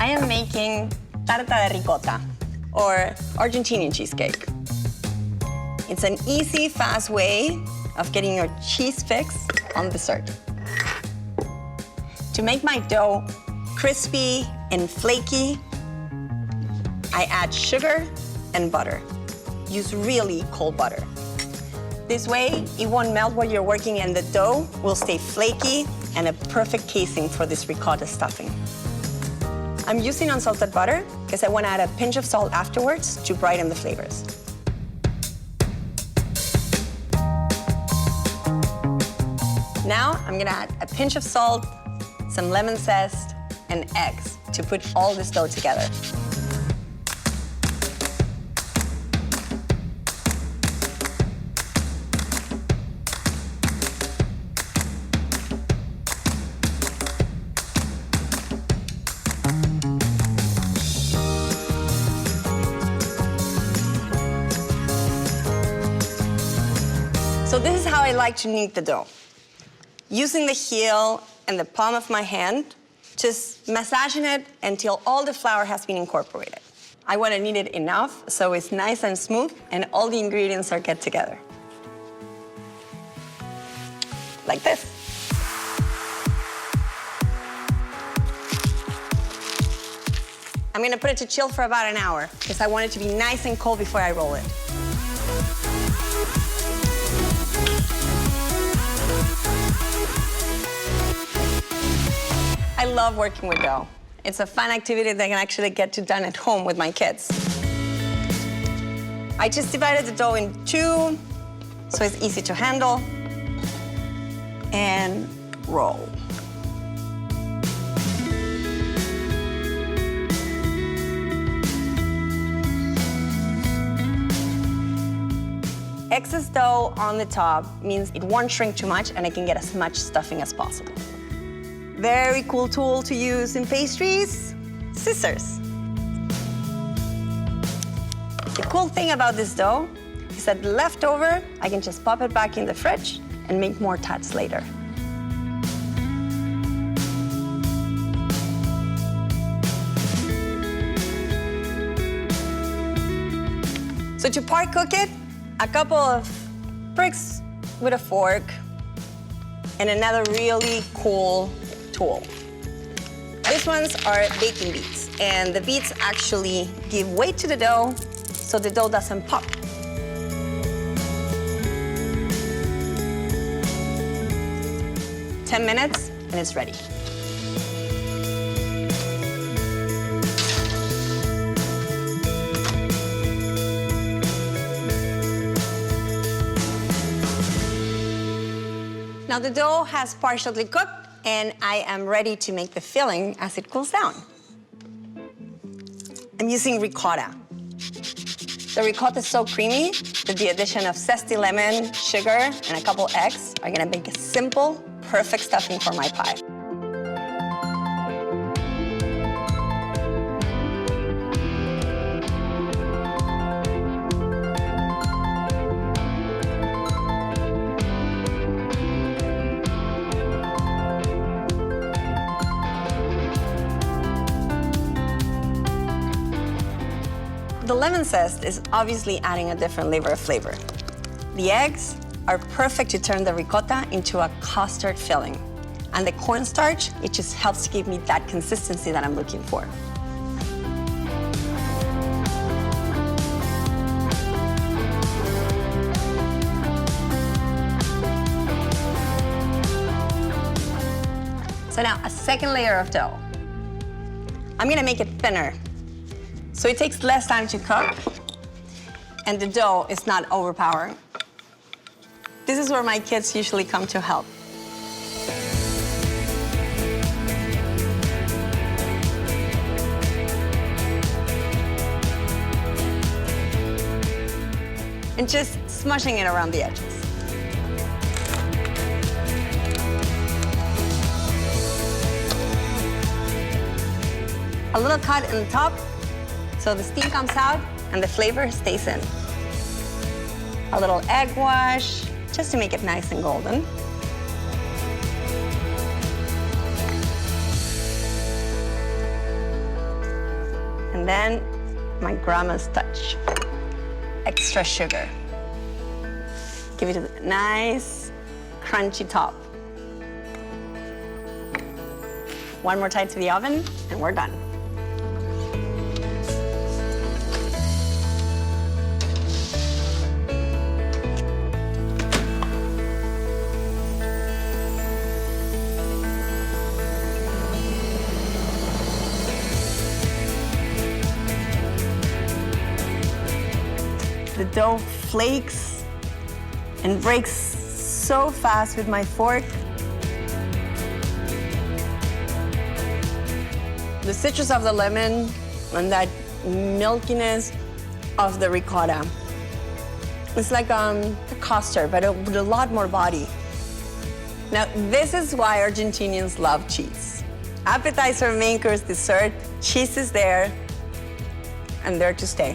I am making tarta de ricotta, or Argentinian cheesecake. It's an easy, fast way of getting your cheese fix on dessert. To make my dough crispy and flaky, I add sugar and butter. Use really cold butter. This way, it won't melt while you're working and the dough will stay flaky and a perfect casing for this ricotta stuffing. I'm using unsalted butter because I want to add a pinch of salt afterwards to brighten the flavors. Now, I'm gonna add a pinch of salt, some lemon zest, and eggs to put all this dough together. So this is how I like to knead the dough. Using the heel and the palm of my hand, just massaging it until all the flour has been incorporated. I want to knead it enough so it's nice and smooth and all the ingredients are get together. Like this. I'm gonna put it to chill for about an hour because I want it to be nice and cold before I roll it. I love working with dough. It's a fun activity that I can actually get to done at home with my kids. I just divided the dough in two, so it's easy to handle, and roll. Excess dough on the top means it won't shrink too much and I can get as much stuffing as possible. Very cool tool to use in pastries, scissors. The cool thing about this dough is that the leftover, I can just pop it back in the fridge and make more tarts later. So to part cook it, a couple of pricks with a fork and another really cool tool. These ones are baking beads, and the beads actually give weight to the dough so the dough doesn't pop. "10 minutes and it's ready. Now the dough has partially cooked and I am ready to make the filling as it cools down. I'm using ricotta. The ricotta is so creamy that the addition of zesty lemon, sugar, and a couple eggs are gonna make a simple, perfect stuffing for my pie. The lemon zest is obviously adding a different layer of flavor. The eggs are perfect to turn the ricotta into a custard filling. And the cornstarch, it just helps to give me that consistency that I'm looking for. So now, a second layer of dough. I'm gonna make it thinner, so it takes less time to cook, and the dough is not overpowering. This is where my kids usually come to help. And just smushing it around the edges. A little cut in the top, so the steam comes out and the flavor stays in. A little egg wash, just to make it nice and golden. And then my grandma's touch. Extra sugar. Give it a nice, crunchy top. One more time to the oven, and we're done. The dough flakes and breaks so fast with my fork. The citrus of the lemon and that milkiness of the ricotta. It's like a custard, but with a lot more body. Now, this is why Argentinians love cheese. Appetizer, main course, dessert, cheese is there, and there to stay.